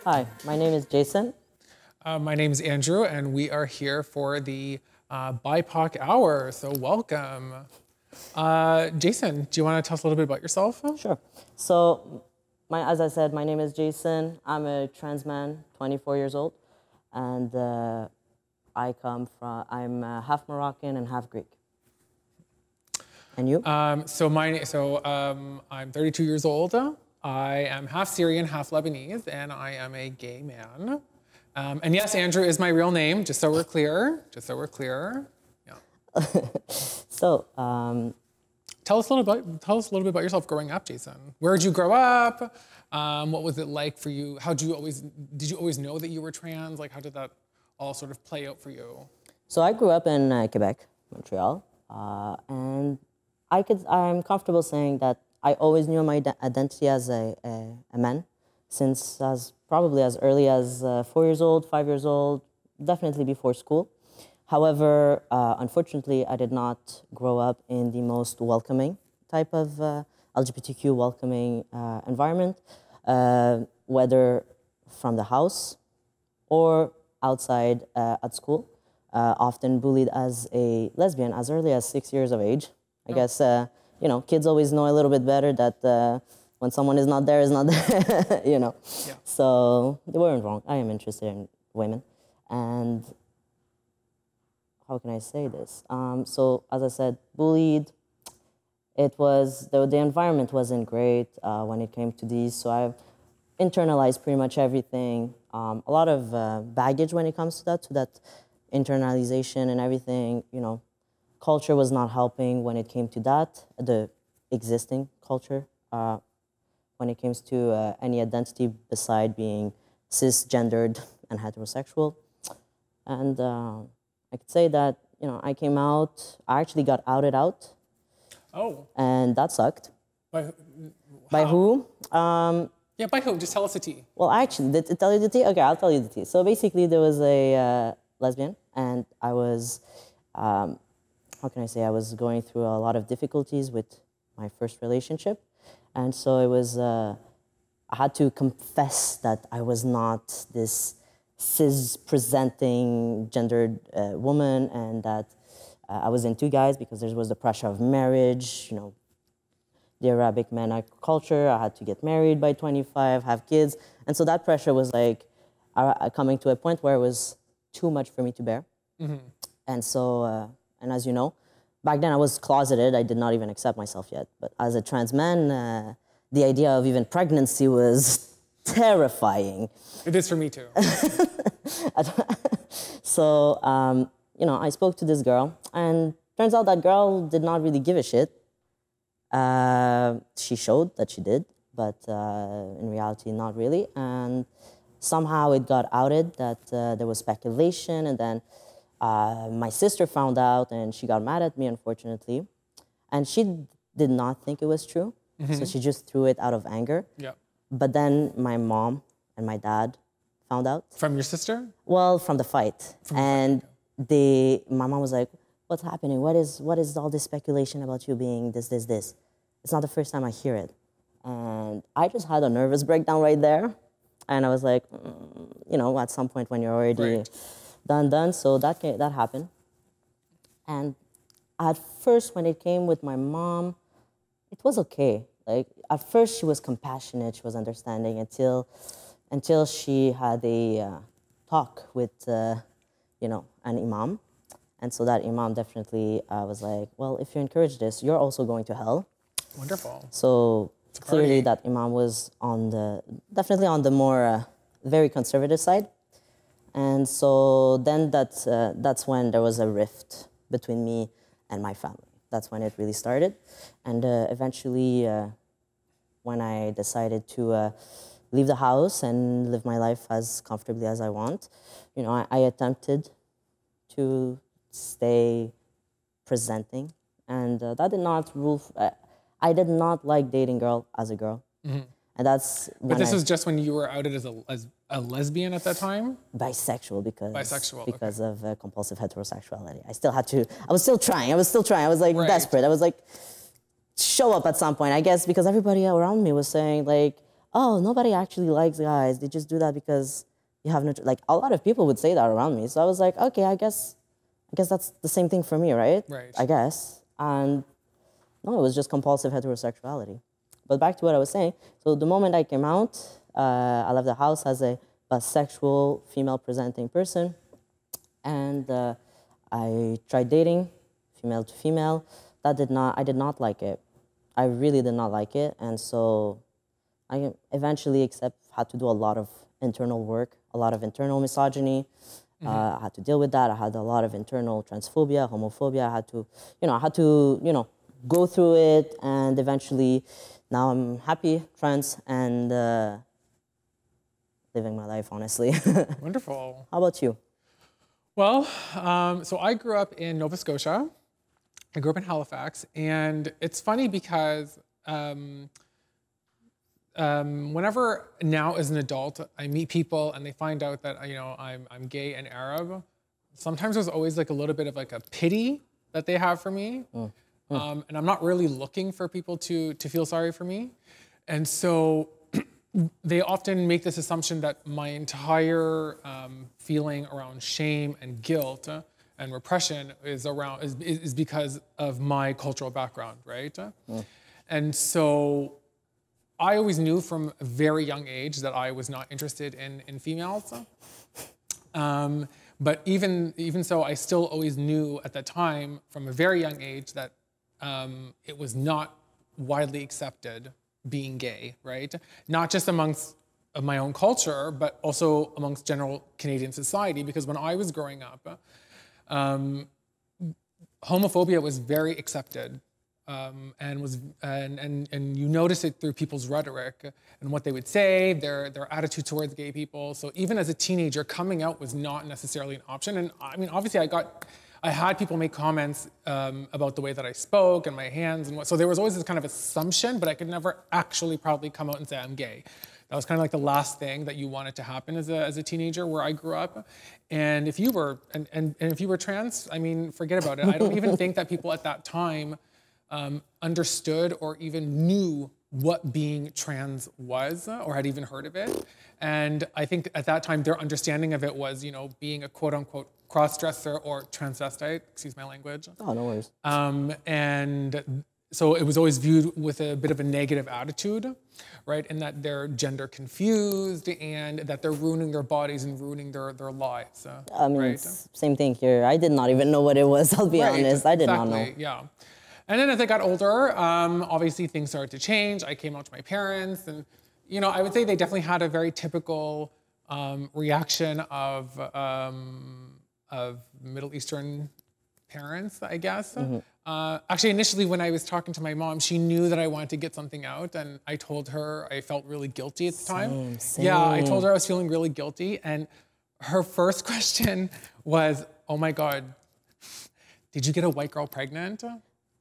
Hi, my name is Jason. My name is Andrew, and we are here for the BIPOC Hour, so welcome. Jason, do you want to tell us a little bit about yourself? Sure. So, as I said, my name is Jason. I'm a trans man, 24 years old, and I'm half Moroccan and half Greek. And you? I'm 32 years old. I am half Syrian, half Lebanese, and I am a gay man. And yes, Andrew is my real name, just so we're clear. Yeah. So, tell us a little bit about yourself growing up, Jason. Where did you grow up? What was it like for you? Did you always know that you were trans? Like, how did that all sort of play out for you? So I grew up in Quebec, Montreal, and I'm comfortable saying that I always knew my identity as a man, since probably as early as 4 years old, 5 years old, definitely before school. However, unfortunately, I did not grow up in the most welcoming type of LGBTQ welcoming environment, whether from the house or outside at school. Often bullied as a lesbian as early as 6 years of age. I guess, kids always know a little bit better that when someone is not there, is not there, Yeah. So they weren't wrong. I am interested in women. And how can I say this? So as I said, bullied. It was, the environment wasn't great when it came to these. So I've internalized pretty much everything. A lot of baggage when it comes to that internalization and everything, culture was not helping when it came to that, the existing culture, when it comes to any identity beside being cisgendered and heterosexual. And I could say that, I came out, I actually got outed out. Oh. And that sucked. By who? Yeah, by who? Just tell us the tea. Well, actually, did it tell you the tea? Okay, I'll tell you the tea. So basically, there was a lesbian, and I was, how can I say, I was going through a lot of difficulties with my first relationship. And so it was, I had to confess that I was not this cis-presenting gendered woman, and that I was into guys because there was the pressure of marriage, the Arabic Mena culture. I had to get married by 25, have kids. And so that pressure was like coming to a point where it was too much for me to bear. Mm-hmm. And so, and as you know, back then I was closeted. I did not even accept myself yet. But as a trans man, the idea of even pregnancy was terrifying. It is for me too. So, I spoke to this girl, and turns out that girl did not really give a shit. She showed that she did, but in reality, not really. And somehow it got outed that there was speculation, and then my sister found out, and she got mad at me, unfortunately. And she did not think it was true, so she just threw it out of anger. Yeah. But then my mom and my dad found out. From your sister? Well, from the fight. My mom was like, "What's happening? What is all this speculation about you being this? It's not the first time I hear it." And I just had a nervous breakdown right there. And I was like, at some point when you're already done. So that happened. And at first, when it came with my mom, it was okay. Like, at first she was compassionate, she was understanding until she had a talk with, an imam. And so that imam definitely was like, well, if you encourage this, you're also going to hell. Wonderful. So clearly that imam was definitely on the more very conservative side. And so then that's when there was a rift between me and my family. That's when it really started. And eventually, when I decided to leave the house and live my life as comfortably as I want, I attempted to stay presenting. And that did not rule. I did not like dating as a girl. Mm-hmm. And that's when But this was just when you were outed as a lesbian at that time? Bisexual, because okay. of compulsive heterosexuality. I was still trying. I was like desperate. I was like, show up at some point, I guess, because everybody around me was saying like, oh, nobody actually likes guys. They just do that because you have no, like a lot of people would say that around me. So I was like, okay, I guess that's the same thing for me, right? Right. I guess. And no, it was just compulsive heterosexuality. But back to what I was saying. So the moment I came out, I left the house as a bisexual, female-presenting person. And I tried dating, female to female. I did not like it. I really did not like it. And so I eventually had to do a lot of internal work, a lot of internal misogyny. I had to deal with that. I had a lot of internal transphobia, homophobia. I had to go through it, and eventually, now I'm happy, trans, and living my life, honestly. Wonderful. How about you? Well, so I grew up in Nova Scotia. I grew up in Halifax, and it's funny because whenever now as an adult I meet people and they find out that I'm gay and Arab, sometimes there's always like a little bit of like a pity that they have for me, and I'm not really looking for people to feel sorry for me, and so they often make this assumption that my entire feeling around shame and guilt and repression is because of my cultural background, right? And so I always knew from a very young age that I was not interested in females. But even so, I still always knew at that time from a very young age that it was not widely accepted being gay, right? Not just amongst my own culture, but also amongst general Canadian society, because when I was growing up, homophobia was very accepted, and you notice it through people's rhetoric and what they would say, their attitude towards gay people. So even as a teenager, coming out was not necessarily an option. And I mean, obviously I had people make comments about the way that I spoke and my hands and so there was always this kind of assumption, but I could never actually proudly come out and say I'm gay. That was kind of like the last thing that you wanted to happen as a teenager where I grew up. And if you were and if you were trans, I mean, forget about it. I don't even think that people at that time understood or even knew what being trans was or had even heard of it. And I think at that time their understanding of it was, being a quote unquote cross-dresser or transvestite, excuse my language. Oh, no worries. And so it was always viewed with a bit of a negative attitude, right? In that they're gender confused and that they're ruining their bodies and ruining their lives. I mean, right? Same thing here. I did not even know what it was, I'll be honest. I did not know. Yeah. And then as I got older, obviously things started to change. I came out to my parents and, I would say they definitely had a very typical reaction of Middle Eastern parents, I guess. Actually, initially when I was talking to my mom, she knew that I wanted to get something out, and I told her I felt really guilty at the time. Same. Yeah, I told her I was feeling really guilty, and her first question was, "Oh my God, did you get a white girl pregnant?"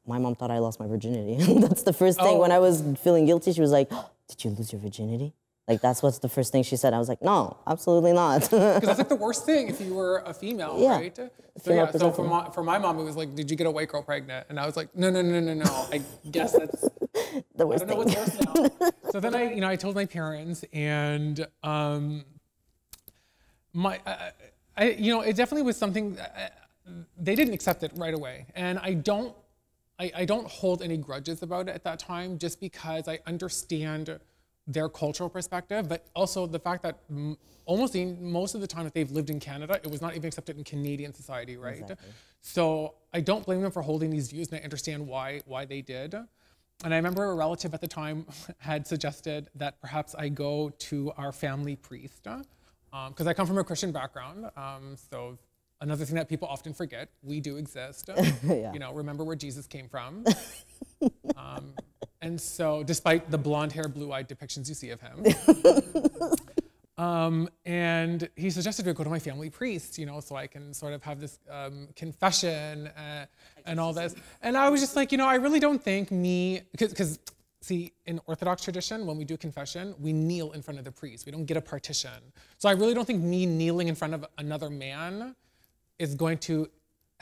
My mom thought I lost my virginity. That's the first thing. When I was feeling guilty, she was like, oh, did you lose your virginity? Like, that's what's the first thing she said. I was like, no, absolutely not. Because that's like the worst thing if you were a female, right? So for my mom, it was like, did you get a white girl pregnant? And I was like, no. I guess that's the worst I don't know what's worse now. So then I told my parents, and it definitely was something. They didn't accept it right away, and I don't hold any grudges about it at that time, just because I understand their cultural perspective, but also the fact that most of the time that they've lived in Canada, it was not even accepted in Canadian society, right? Exactly. So I don't blame them for holding these views, and I understand why they did. And I remember a relative at the time had suggested that perhaps I go to our family priest, because I come from a Christian background. So another thing that people often forget, we do exist. Yeah. Remember where Jesus came from. And so, despite the blonde hair, blue-eyed depictions you see of him, and he suggested we go to my family priest, so I can sort of have this confession and all this. And I was just like, I really don't think because see, in Orthodox tradition, when we do confession, we kneel in front of the priest. We don't get a partition. So I really don't think me kneeling in front of another man is going to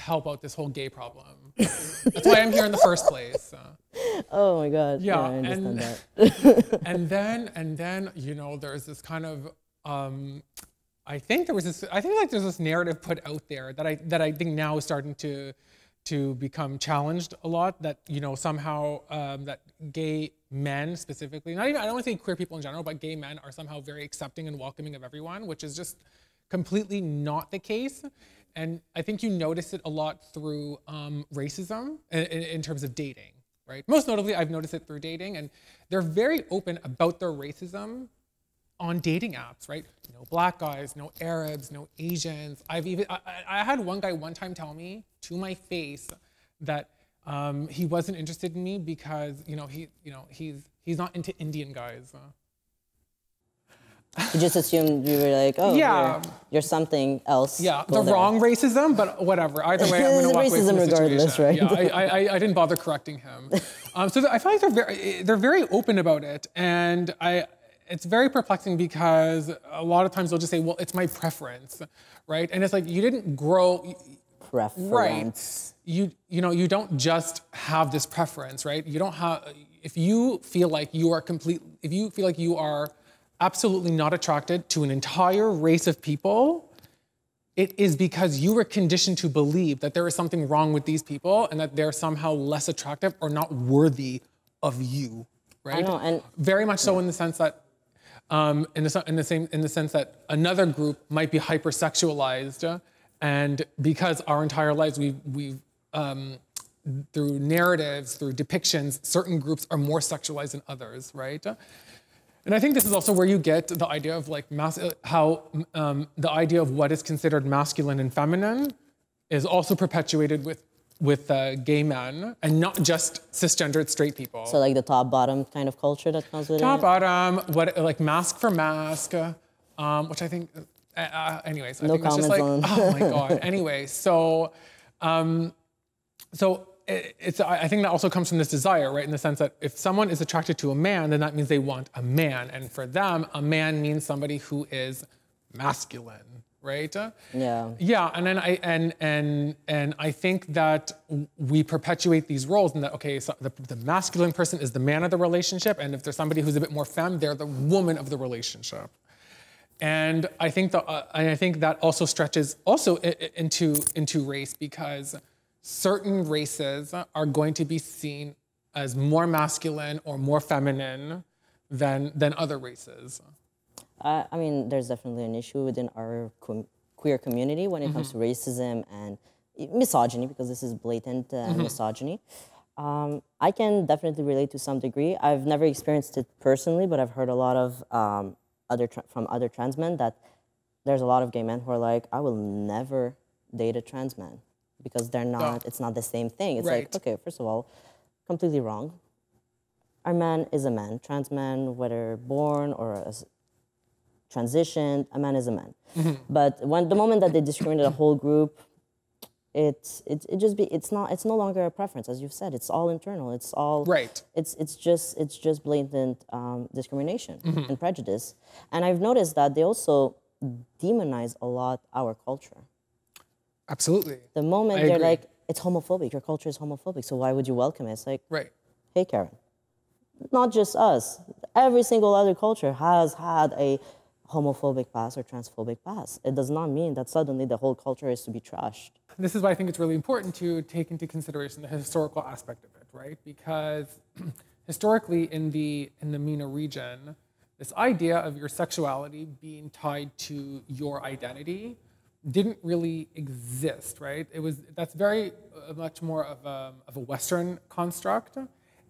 help out this whole gay problem. That's why I'm here in the first place. Oh my God. Yeah, I understand that. and then you know, there's this kind of I think there's this narrative put out there that I think now is starting to become challenged a lot, that, you know, somehow that gay men specifically, I don't want to say queer people in general, but gay men are somehow very accepting and welcoming of everyone, which is just completely not the case. And I think you notice it a lot through racism in terms of dating, right? Most notably, I've noticed it through dating, and they're very open about their racism on dating apps, right? No black guys, no Arabs, no Asians. I had one guy one time tell me to my face that he wasn't interested in me because, you know, he's not into Indian guys. You just assumed you were like, oh, yeah, you're something else. Yeah, Go the there. wrong racism, but whatever. Either way, I'm going to walk away from the regardless, situation. right? Yeah, I didn't bother correcting him. So I feel like they're very open about it, and it's very perplexing because a lot of times they'll just say, well, it's my preference, right? And it's like, you didn't grow. Preference. Right. You don't just have this preference, right? You don't have, if you feel like you are absolutely not attracted to an entire race of people, it is because you were conditioned to believe that there is something wrong with these people and that they're somehow less attractive or not worthy of you, right? I know, and very much so in the sense that, in the sense that another group might be hypersexualized, and because our entire lives we've through narratives, through depictions, certain groups are more sexualized than others, right? And I think this is also where you get the idea of like how the idea of what is considered masculine and feminine is also perpetuated with gay men, and not just cisgendered straight people. So like the top-bottom kind of culture that comes with it? Top-bottom, like mask for mask, which I think, anyways, I no think that's just like, on. oh my God. Anyway, so I think that also comes from this desire, right? In the sense that if someone is attracted to a man, then that means they want a man. And for them, a man means somebody who is masculine, right? Yeah. Yeah, and then I think that we perpetuate these roles, and that, okay, so the masculine person is the man of the relationship, and if there's somebody who's a bit more femme, they're the woman of the relationship. And I think that also stretches also into race, because certain races are going to be seen as more masculine or more feminine than other races. I mean, there's definitely an issue within our queer community when it comes to racism and misogyny, because this is blatant misogyny. I can definitely relate to some degree. I've never experienced it personally, but I've heard a lot of from other trans men that there's a lot of gay men who are like, I will never date a trans man, because they're not, it's not the same thing. It's right. like, okay, first of all, completely wrong. Our man is a man. Trans man, whether born or transitioned, a man is a man. But the moment that they discriminate a whole group, it's no longer a preference, as you've said. It's all internal. It's all right. It's just blatant discrimination and prejudice. And I've noticed that they also demonize a lot our culture. Absolutely. The moment they're like, it's homophobic, your culture is homophobic, so why would you welcome it? It's like, right. Hey, Karen, not just us. Every single other culture has had a homophobic past or transphobic past. It does not mean that suddenly the whole culture is to be trashed. This is why I think it's really important to take into consideration the historical aspect of it, right? Because historically in the Mena region, this idea of your sexuality being tied to your identity didn't really exist, right? That's very much more of a Western construct.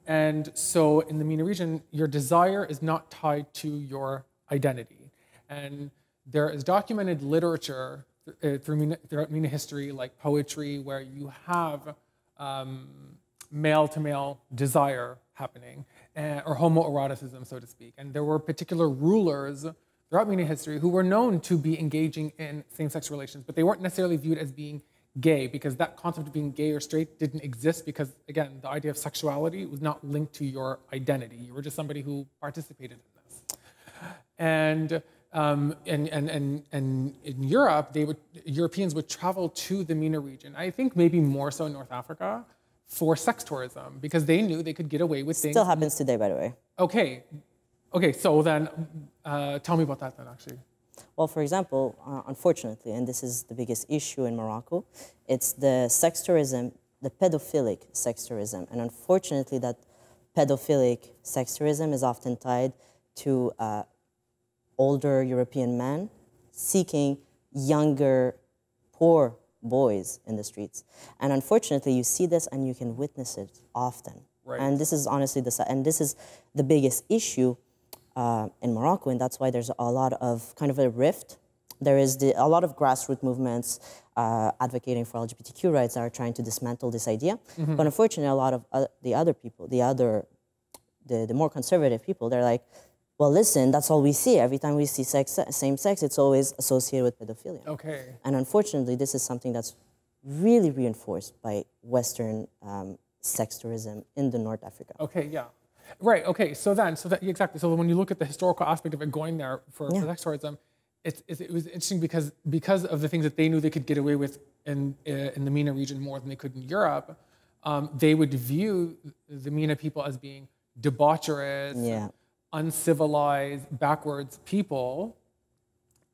And so in the Mena region, your desire is not tied to your identity. And there is documented literature throughout Mena history, like poetry, where you have male-to-male desire happening, or homoeroticism, so to speak. And there were particular rulers throughout Mena history who were known to be engaging in same-sex relations, but they weren't necessarily viewed as being gay, because that concept of being gay or straight didn't exist, because, again, the idea of sexuality was not linked to your identity. You were just somebody who participated in this. And And in Europe, Europeans would travel to the Mena region. I think maybe more so in North Africa for sex tourism because they knew they could get away with things. Still happens today, by the way. Okay. Okay, so then tell me about that then, actually. Well, for example, unfortunately, and this is the biggest issue in Morocco, it's the sex tourism, the pedophilic sex tourism. And unfortunately, that pedophilic sex tourism is often tied to older European men seeking younger, poor boys in the streets. And unfortunately, you see this and you can witness it often. Right. And this is honestly the biggest issue in Morocco, and that's why there's a lot of kind of a rift. There is a lot of grassroots movements advocating for LGBTQ rights that are trying to dismantle this idea. Mm-hmm. But unfortunately, a lot of the other people, the more conservative people, they're like, well, listen, that's all we see. Every time we see same sex, it's always associated with pedophilia. Okay. And unfortunately, this is something that's really reinforced by Western sex tourism in the North Africa. Okay, yeah. Right, okay, exactly. So when you look at the historical aspect of it going there for sex tourism, it was interesting because of the things that they knew they could get away with in the Mena region more than they could in Europe, they would view the Mena people as being debaucherous, uncivilized, backwards people.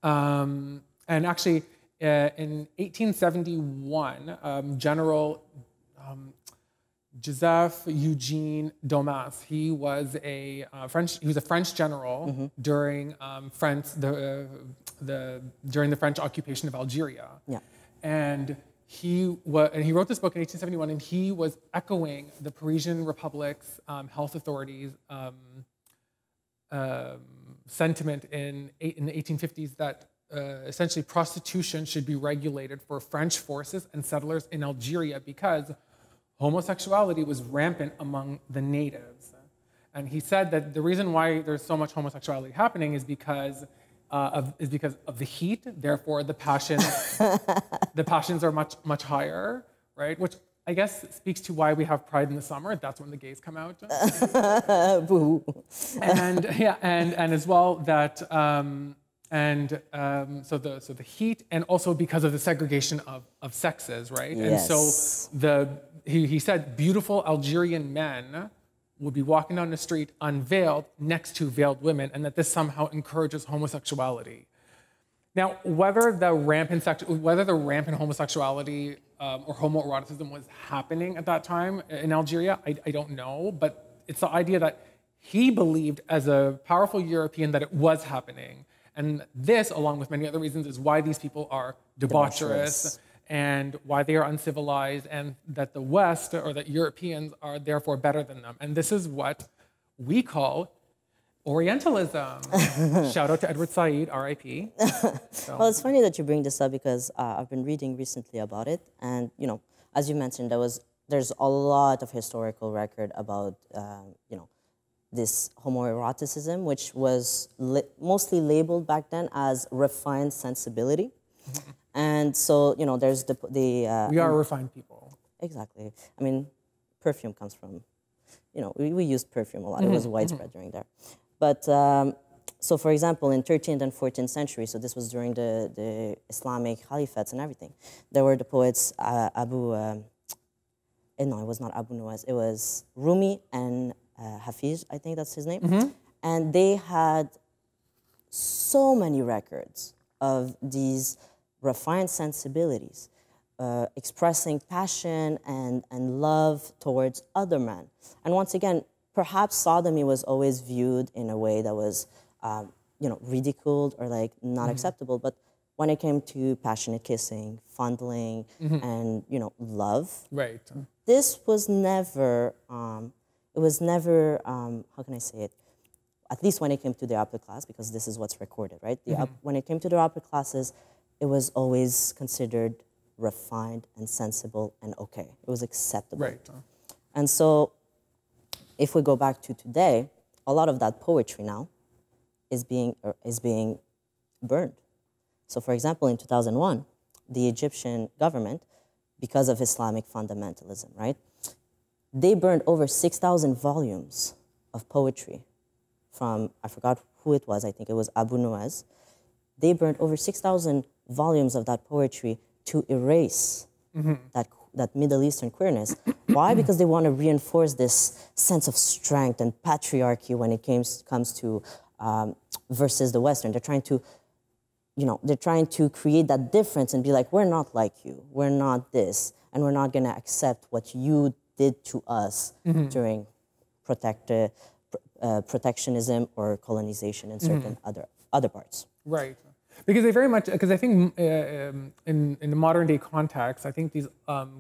And actually, in 1871, General Joseph Eugene Domas, he was a French general during during the French occupation of Algeria. Yeah. And he wrote this book in 1871, and he was echoing the Parisian Republic's health authorities' sentiment in the 1850s that essentially prostitution should be regulated for French forces and settlers in Algeria because homosexuality was rampant among the natives. And he said that the reason why there's so much homosexuality happening is because of the heat. Therefore, the passions are much higher, right? Which I guess speaks to why we have Pride in the summer. That's when the gays come out. Boo. And as well that so the heat, and also because of the segregation of sexes, right? Yes. And so he said beautiful Algerian men would be walking down the street unveiled next to veiled women, and that this somehow encourages homosexuality. Now, whether the rampant homosexuality or homoeroticism was happening at that time in Algeria, I don't know, but it's the idea that he believed as a powerful European that it was happening. And this, along with many other reasons, is why these people are debaucherous and why they are uncivilized, and that the West, or that Europeans, are therefore better than them. And this is what we call Orientalism. Shout out to Edward Said, R.I.P. So. Well, it's funny that you bring this up because I've been reading recently about it, and as you mentioned, there's a lot of historical record about this homoeroticism, which was mostly labeled back then as refined sensibility. Mm-hmm. And so, there's we are refined people. Exactly. I mean, perfume comes from, we used perfume a lot. It was widespread during there. But, so for example, in 13th and 14th century, so this was during the Islamic caliphates and everything, there were the poets no, it was not Abu Nuwas, it was Rumi and Hafiz, I think that's his name. Mm-hmm. And they had so many records of these refined sensibilities, expressing passion and love towards other men. And once again, perhaps sodomy was always viewed in a way that was, ridiculed or not acceptable. But when it came to passionate kissing, fondling, and love, right? This was never. It was never. How can I say it? At least when it came to the upper class, because this is what's recorded, right? When it came to the upper classes, it was always considered refined and sensible and okay. It was acceptable. Right. And so, if we go back to today, a lot of that poetry now is being burned. So, for example, in 2001, the Egyptian government, because of Islamic fundamentalism, right, they burned over 6,000 volumes of poetry from, I forgot who it was, I think it was Abu Nuwas, they burned over 6,000 volumes of that poetry to erase that Middle Eastern queerness. Why? Because they want to reinforce this sense of strength and patriarchy when it comes to versus the Western. They're trying to, they're trying to create that difference and be like, we're not like you, we're not this, and we're not going to accept what you did to us during protectionism or colonization in certain other parts. Right. Because they very much, because I think in the modern day context, I think these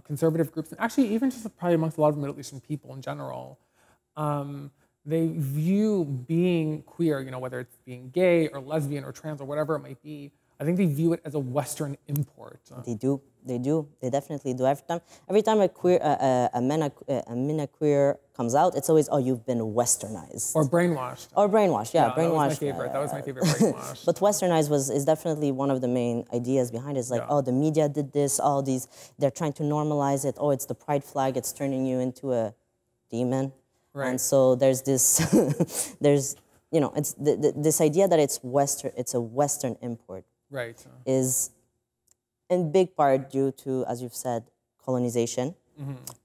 conservative groups, and actually even just probably amongst a lot of Middle Eastern people in general, they view being queer, whether it's being gay or lesbian or trans or whatever it might be, I think they view it as a Western import. They do. They definitely do. Every time a Mena queer comes out, it's always, oh, you've been westernized. Or brainwashed. Or brainwashed, yeah, brainwashed. That was my favorite, brainwashed. But westernized is definitely one of the main ideas behind it. It's like, oh, the media did this, they're trying to normalize it. Oh, it's the pride flag, it's turning you into a demon. Right. And so there's this, it's this idea that it's a Western import. Right. Is in big part due to, as you've said, colonization,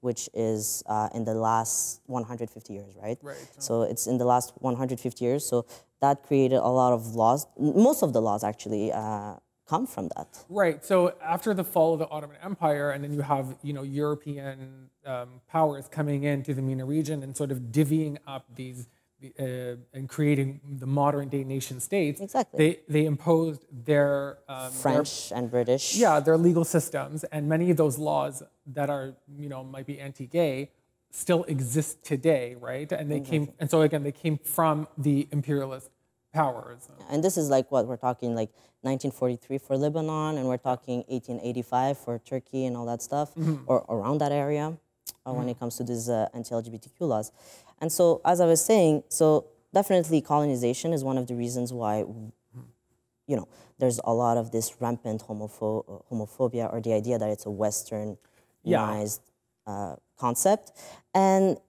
which is in the last 150 years, right? Right. So it's in the last 150 years. So that created a lot of laws. Most of the laws actually come from that. Right. So after the fall of the Ottoman Empire, and then you have European powers coming into the Mena region and sort of divvying up these. And creating the modern day nation states, exactly. They imposed their French and British, their legal systems, and many of those laws that are might be anti-gay still exist today, right? And they came, and so again they came from the imperialist powers. And this is like what we're talking, like 1943 for Lebanon, and we're talking 1885 for Turkey and all that stuff, or around that area. When it comes to these anti-LGBTQ laws. And so, as I was saying, so definitely colonization is one of the reasons why, there's a lot of this rampant homophobia, or the idea that it's a westernized concept. And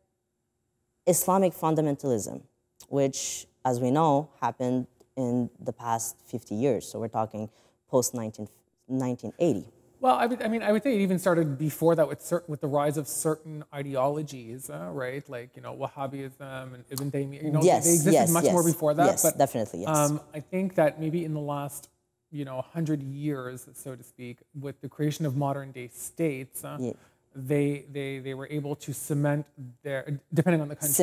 Islamic fundamentalism, which, as we know, happened in the past 50 years. So we're talking post-1980. Well, I would say it even started before that with the rise of certain ideologies, right? Like, Wahhabism and Ibn Taymiyyah. They existed much more before that. Yes, but, definitely, yes. I think that maybe in the last, 100 years, so to speak, with the creation of modern day states, they were able to cement their, depending on the country,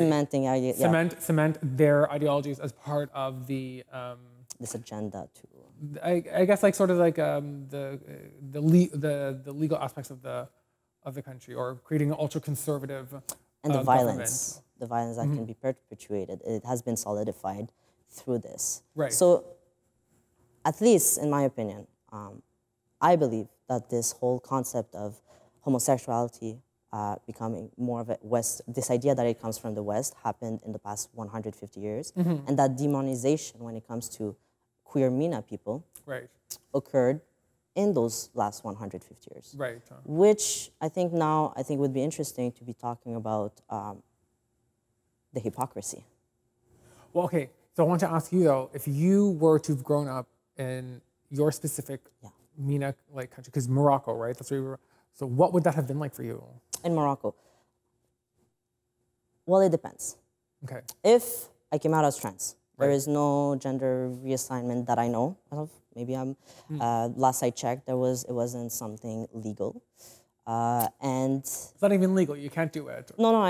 cement their ideologies as part of the this agenda too. I guess like sort of like the legal aspects of the country, or creating an ultra conservative and the violence that can be perpetuated. It has been solidified through this. Right. So, at least in my opinion, I believe that this whole concept of homosexuality becoming more of a this idea that it comes from the West happened in the past 150 years, and that demonization when it comes to queer Mena people occurred in those last 150 years. Right. Which I think would be interesting to be talking about the hypocrisy. Well, okay. So I want to ask you though, if you were to have grown up in your specific Mena country, because Morocco, right? That's where you were. So what would that have been like for you? In Morocco? Well, it depends. Okay. If I came out as trans, there is no gender reassignment that I know of. Maybe last I checked, it wasn't something legal. And it's not even legal, you can't do it. No,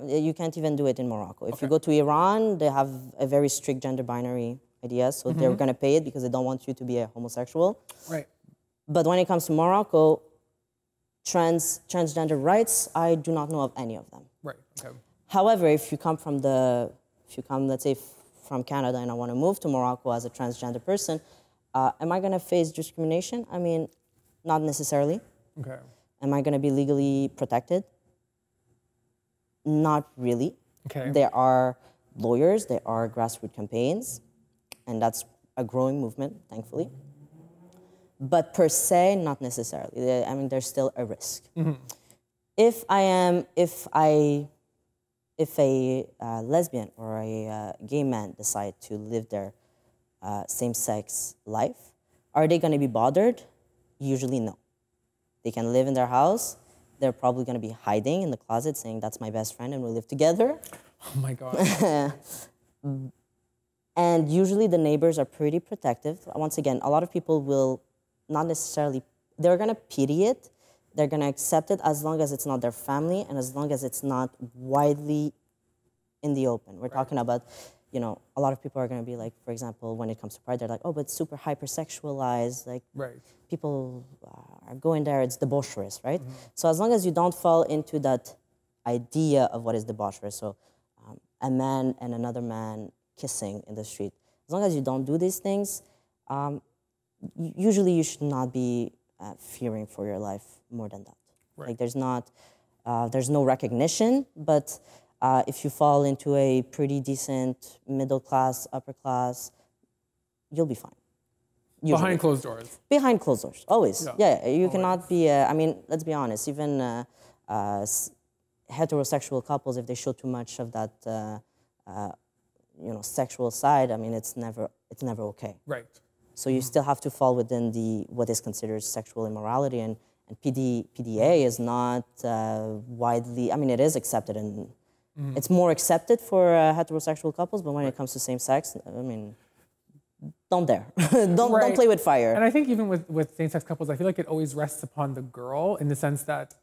you can't even do it in Morocco. If you go to Iran, they have a very strict gender binary idea, so they're gonna pay it because they don't want you to be a homosexual. Right. But when it comes to Morocco, transgender rights, I do not know of any of them. Right, okay. However, if you come, let's say, from Canada and I want to move to Morocco as a transgender person, am I going to face discrimination? I mean, not necessarily. Okay. Am I going to be legally protected? Not really. Okay. There are lawyers, there are grassroots campaigns, and that's a growing movement, thankfully. But per se, not necessarily. I mean, there's still a risk. If a lesbian or a gay man decide to live their same-sex life. Are they going to be bothered? Usually no. They can live in their house. They're probably going to be hiding in the closet saying, that's my best friend and we live together. Oh my God. And usually the neighbors are pretty protective. Once again, a lot of people will not necessarily, they're going to pity it. They're going to accept it as long as it's not their family and as long as it's not widely in the open. We're talking about, you know, a lot of people are going to be like, for example, when it comes to pride, they're like, oh, but it's super hypersexualized. Like, people are going there, it's debaucherous, right? So as long as you don't fall into that idea of what is debaucherous, so a man and another man kissing in the street, as long as you don't do these things, usually you should not be fearing for your life more than that. Like there's no recognition, but if you fall into a pretty decent middle class, upper class, you'll be fine. Usually. Behind closed doors. Behind closed doors, always. Yeah, you always. cannot be, I mean, let's be honest, even heterosexual couples, if they show too much of that, you know, sexual side, I mean, it's never okay. Right. So you still have to fall within what is considered sexual immorality, and PDA is not widely, I mean, it is accepted, and it's more accepted for heterosexual couples, but when it comes to same sex, I mean, don't dare. don't play with fire. And I think even with same-sex couples, I feel like it always rests upon the girl in the sense that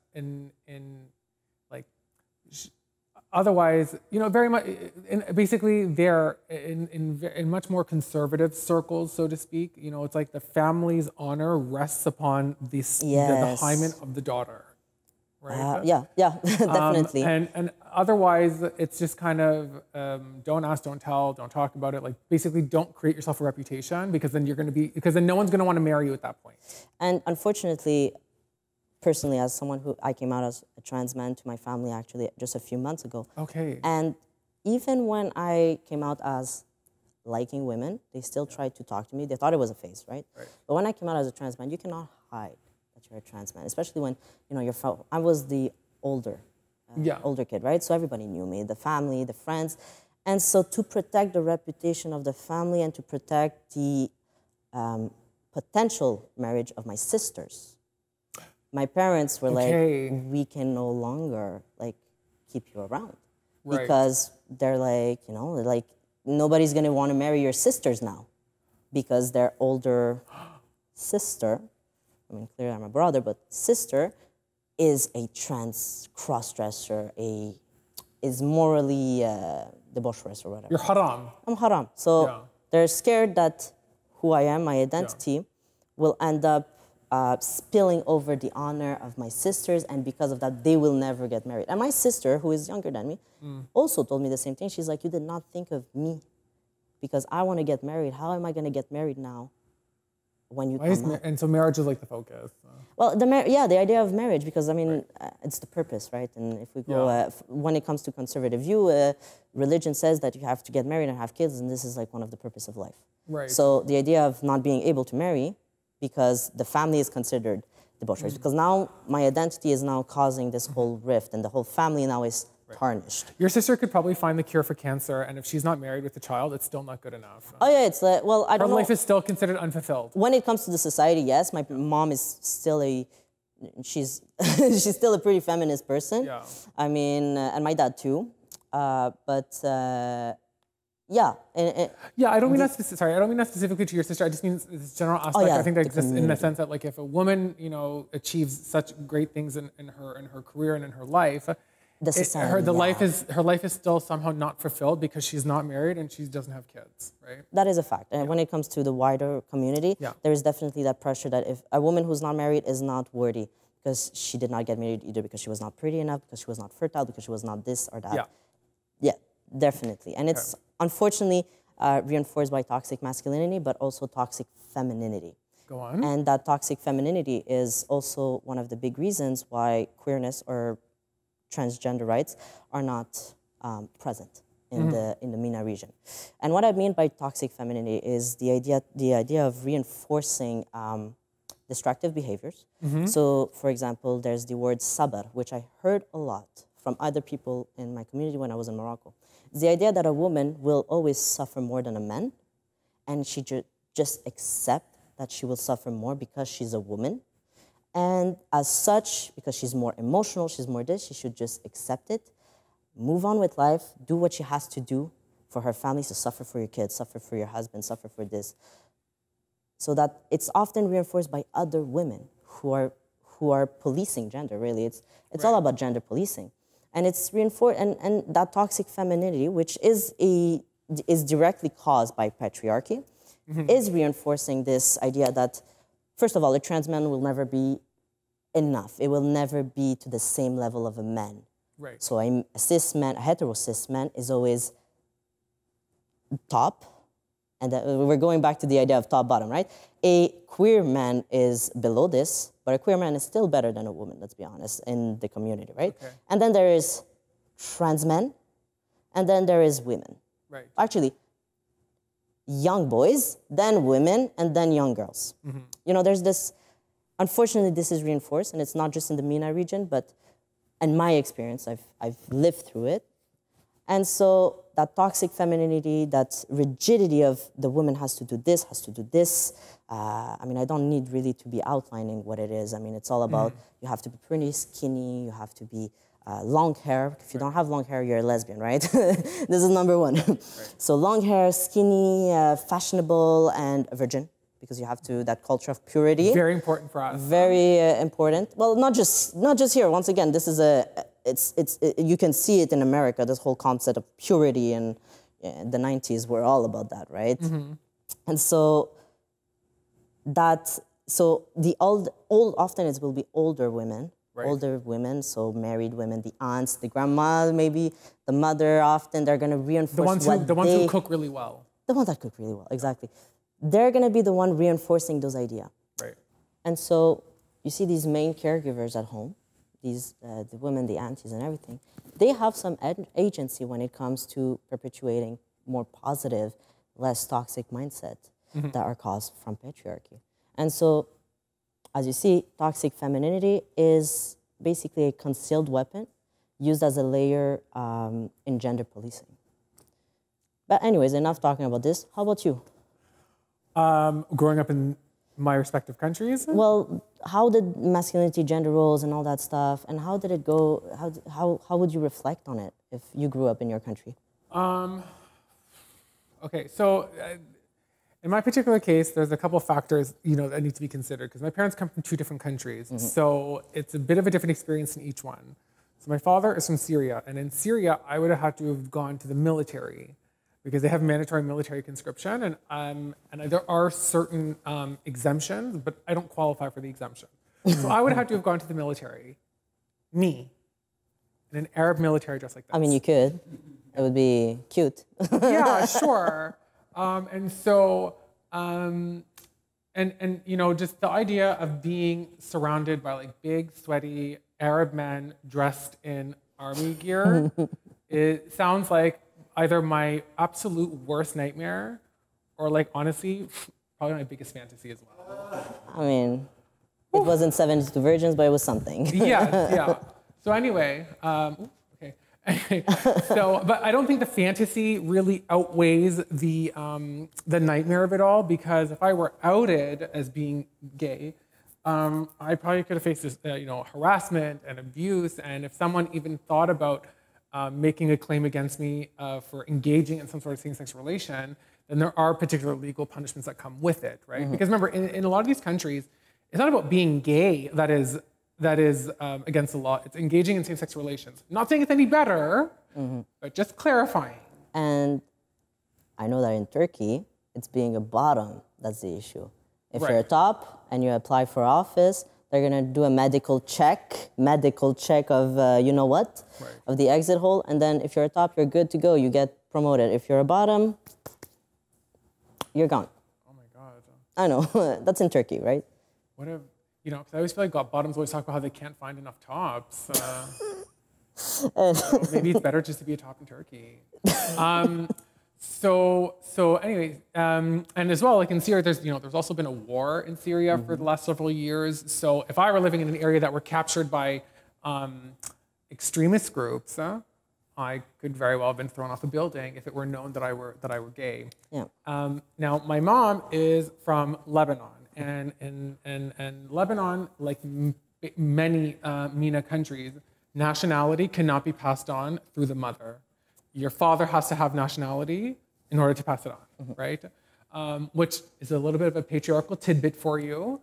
otherwise, you know, very much, basically they're in much more conservative circles, so to speak. You know, it's like the family's honor rests upon the hymen of the daughter, right? Yeah, definitely. And otherwise, it's just kind of don't ask, don't tell, don't talk about it. Like basically, don't create yourself a reputation because then no one's going to want to marry you at that point. And unfortunately, personally, as someone I came out as a trans man to my family actually just a few months ago. Okay. And even when I came out as liking women, they still tried to talk to me. They thought it was a phase, right? But when I came out as a trans man, you cannot hide that you're a trans man, especially when, you know, I was the older kid, right? So everybody knew me, the family, the friends. And so to protect the reputation of the family and to protect the potential marriage of my sisters, my parents were like, we can no longer like keep you around because they're like, you know, like nobody's gonna want to marry your sisters now because their older sister, I mean, clearly I'm a brother, but sister is a trans cross-dresser, is morally debaucherous or whatever. You're haram. I'm haram. So they're scared that who I am, my identity, will end up spilling over the honor of my sisters, and because of that, they will never get married. And my sister, who is younger than me, also told me the same thing. She's like, you did not think of me because I want to get married. How am I going to get married now when you come out? And so marriage is like the focus. Well, the idea of marriage, because I mean, it's the purpose, right? And if we go, when it comes to conservative view, religion says that you have to get married and have kids, and this is like one of the purpose of life. Right. So the idea of not being able to marry because the family is considered debaucherous. Because now my identity is now causing this whole rift, and the whole family now is tarnished. Your sister could probably find the cure for cancer, and if she's not married with a child, it's still not good enough. Oh yeah, it's well, I don't know. Her life is still considered unfulfilled. When it comes to the society, yes. My mom is still she's still a pretty feminist person. Yeah. I mean, and my dad too. Yeah. I don't mean that. Sorry, I don't mean that specifically to your sister. I just mean this general aspect. I think that exists in the sense that, like, if a woman, you know, achieves such great things in her career and in her life, her life is still somehow not fulfilled because she's not married and she doesn't have kids, right? That is a fact. And when it comes to the wider community, there is definitely that pressure that if a woman who's not married is not worthy because she did not get married either because she was not pretty enough, because she was not fertile, because she was not this or that. Yeah, definitely. And it's unfortunately reinforced by toxic masculinity, but also toxic femininity. Go on. And that toxic femininity is also one of the big reasons why queerness or transgender rights are not present in the Mena region. And what I mean by toxic femininity is the idea of reinforcing destructive behaviors. So, for example, there's the word sabar, which I heard a lot from other people in my community when I was in Morocco. It's the idea that a woman will always suffer more than a man, and she just accept that she will suffer more because she's a woman. And as such, because she's more emotional, she's more this, she should just accept it, move on with life, do what she has to do for her family, so suffer for your kids, suffer for your husband, suffer for this. So that it's often reinforced by other women who are policing gender, really. It's all about gender policing. And it's reinforced, and that toxic femininity, which is directly caused by patriarchy, is reinforcing this idea that, first of all, a trans man will never be enough. It will never be to the same level of a man. Right. So a cis man, a hetero cis man, is always top, and we're going back to the idea of top-bottom, right? A queer man is below this, but a queer man is still better than a woman, let's be honest, in the community, right? Okay. And then there is trans men, and then there is women. Right. Actually, young boys, then women, and then young girls. You know, there's this, unfortunately, this is reinforced, and it's not just in the Mena region, but in my experience, I've lived through it. And so that toxic femininity, that rigidity of the woman has to do this, has to do this. I mean, I don't need really to be outlining what it is. I mean, it's all about you have to be pretty skinny, you have to be long hair. If you don't have long hair, you're a lesbian, right? This is number one. Right. So long hair, skinny, fashionable, and a virgin, because you have to, that culture of purity. Very important for us. Very important. Well, not just here. Once again, this is you can see it in America, this whole concept of purity, and the 90s were all about that, right? And so the old often it will be older women, right. Older women, so married women, the aunts, the grandma, maybe the mother. Often they're going to reinforce the ones who cook really well. The ones that cook really well, exactly. They're going to be the one reinforcing those ideas. Right. And so you see these main caregivers at home, these the women, the aunties, and everything. They have some agency when it comes to perpetuating more positive, less toxic mindset that are caused from patriarchy. And so, as you see, toxic femininity is basically a concealed weapon used as a layer in gender policing. But anyways, enough talking about this. How about you? Growing up in my respective countries? Well, how did masculinity, gender roles, and all that stuff, and how did it go? How would you reflect on it if you grew up in your country? Okay, so in my particular case, there's a couple factors that need to be considered because my parents come from two different countries, so it's a bit of a different experience in each one. So my father is from Syria, and in Syria, I would have had to have gone to the military because they have mandatory military conscription, and there are certain exemptions, but I don't qualify for the exemption. So I would have to have gone to the military, me, in an Arab military dress like that. I mean, you could. It would be cute. Yeah, sure. And so, just the idea of being surrounded by like big, sweaty Arab men dressed in army gear, it sounds like either my absolute worst nightmare or like honestly, probably my biggest fantasy as well. I mean, it wasn't 72 Virgins, but it was something. Yeah. So anyway, okay. So, but I don't think the fantasy really outweighs the nightmare of it all, because if I were outed as being gay, I probably could have faced this, harassment and abuse, and if someone even thought about making a claim against me for engaging in some sort of same-sex relation, then there are particular legal punishments that come with it, right? Because remember, in a lot of these countries, it's not about being gay that is against the law. It's engaging in same-sex relations. Not saying it's any better, but just clarifying. And I know that in Turkey, it's being a bottom that's the issue. If you're a top and you apply for office, they're gonna do a medical check of you know what, of the exit hole, and then if you're a top, you're good to go. You get promoted. If you're a bottom, you're gone. Oh my God. I know. That's in Turkey, right? What if, because I always feel like bottoms always talk about how they can't find enough tops. Maybe it's better just to be a top in Turkey. So anyway, and as well, like in Syria, there's also been a war in Syria for the last several years. So if I were living in an area that were captured by extremist groups, I could very well have been thrown off a building if it were known that I were gay. Yeah. Now, my mom is from Lebanon, and Lebanon, like many MENA countries, nationality cannot be passed on through the mother. Your father has to have nationality in order to pass it on, right? Which is a little bit of a patriarchal tidbit for you,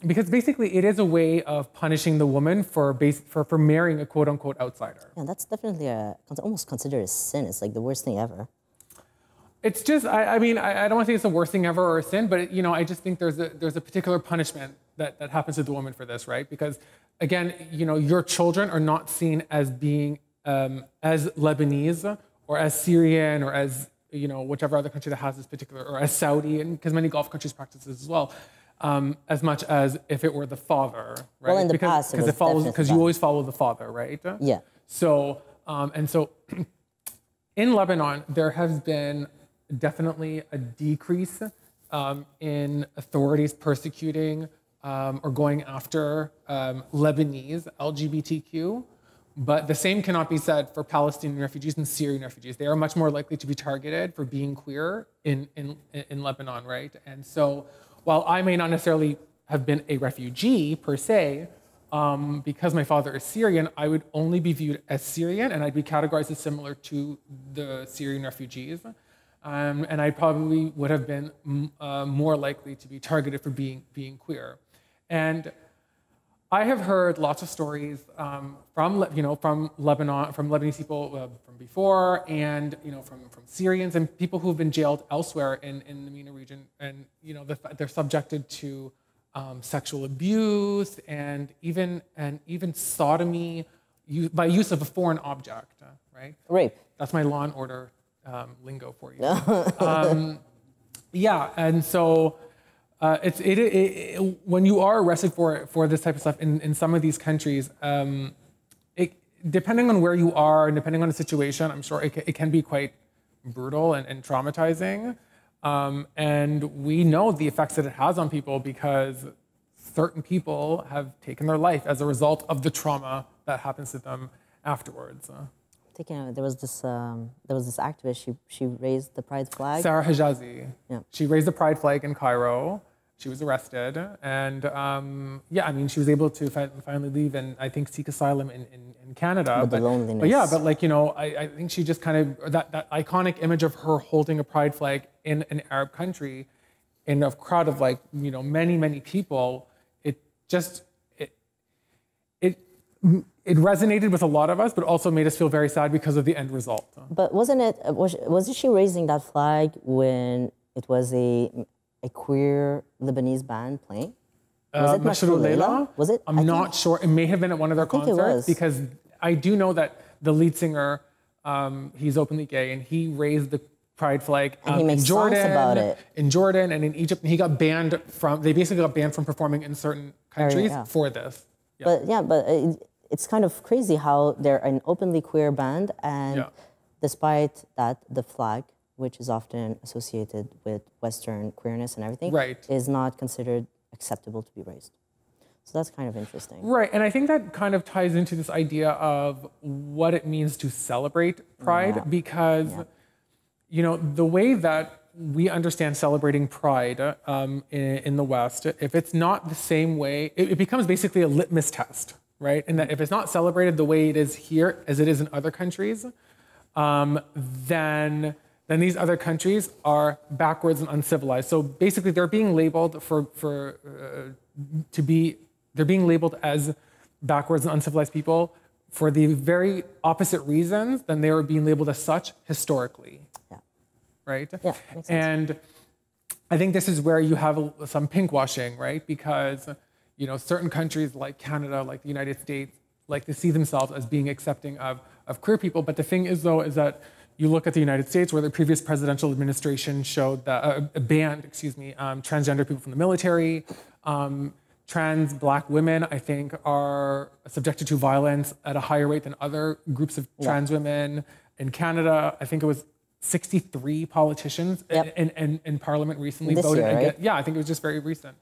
because basically it is a way of punishing the woman for marrying a quote-unquote outsider. Yeah, that's definitely almost considered a sin. It's like the worst thing ever. It's just, I mean, I don't want to say it's the worst thing ever or a sin, but you know, I just think there's a particular punishment that happens to the woman for this, right? Because again, you know, your children are not seen as being as Lebanese or as Syrian or as, you know, whichever other country that has this particular, or as Saudi, and because many Gulf countries practice this as well, as much as if it were the father, right? Well, in the past, because you always follow the father, right? Yeah. So, and so in Lebanon, there has been definitely a decrease in authorities persecuting or going after Lebanese LGBTQ. But the same cannot be said for Palestinian refugees and Syrian refugees. They are much more likely to be targeted for being queer in Lebanon, right? And so while I may not necessarily have been a refugee per se, because my father is Syrian, I would only be viewed as Syrian, and I'd be categorized as similar to the Syrian refugees. And I probably would have been more likely to be targeted for being queer. And I have heard lots of stories from Lebanon, from Lebanese people from before, and you know, from Syrians and people who have been jailed elsewhere in the Mena region, and you know, they're subjected to sexual abuse and even sodomy by use of a foreign object, right? Rape. That's my Law and Order lingo for you. Yeah, and so. When you are arrested for this type of stuff in some of these countries, depending on where you are and depending on the situation, I'm sure it can be quite brutal and traumatizing. And we know the effects that it has on people because certain people have taken their life as a result of the trauma that happens to them afterwards. There was this activist. She raised the pride flag. Sarah Hijazi. Yeah. She raised the pride flag in Cairo. She was arrested, and yeah, I mean, she was able to finally leave and I think seek asylum in Canada. But the loneliness. But yeah, but like, you know, I think she just kind of, that iconic image of her holding a pride flag in an Arab country in a crowd of like, you know, many people, it resonated with a lot of us, but also made us feel very sad because of the end result. But wasn't she raising that flag when it was a queer Lebanese band playing? Was it Mashrou Leila? Was it? I'm not sure. It may have been at one of their concerts because I do know that the lead singer, he's openly gay, and he raised the pride flag and he makes in Jordan, songs about it. In Jordan and in Egypt. And he got banned they basically got banned from performing in certain countries for this. Yeah. But it's kind of crazy how they're an openly queer band, and despite that, the flag, which is often associated with Western queerness and everything, is not considered acceptable to be raised. So that's kind of interesting. Right, and I think that kind of ties into this idea of what it means to celebrate pride, because, you know, the way that we understand celebrating pride in the West, if it's not the same way, it becomes basically a litmus test, right? And that if it's not celebrated the way it is here as it is in other countries, then these other countries are backwards and uncivilized. So basically, they're being labeled they're being labeled as backwards and uncivilized people for the very opposite reasons than they were being labeled as such historically. Yeah. Right? Yeah, makes sense. And I think this is where you have some pinkwashing, right? Because, you know, certain countries like Canada, like the United States, like to see themselves as being accepting of queer people. But the thing is, though, is that you look at the United States, where the previous presidential administration showed that banned, transgender people from the military. Trans Black women, I think, are subjected to violence at a higher rate than other groups of trans women. In Canada, I think it was 63 politicians in Parliament recently voted against. Yeah, I think it was just very recent.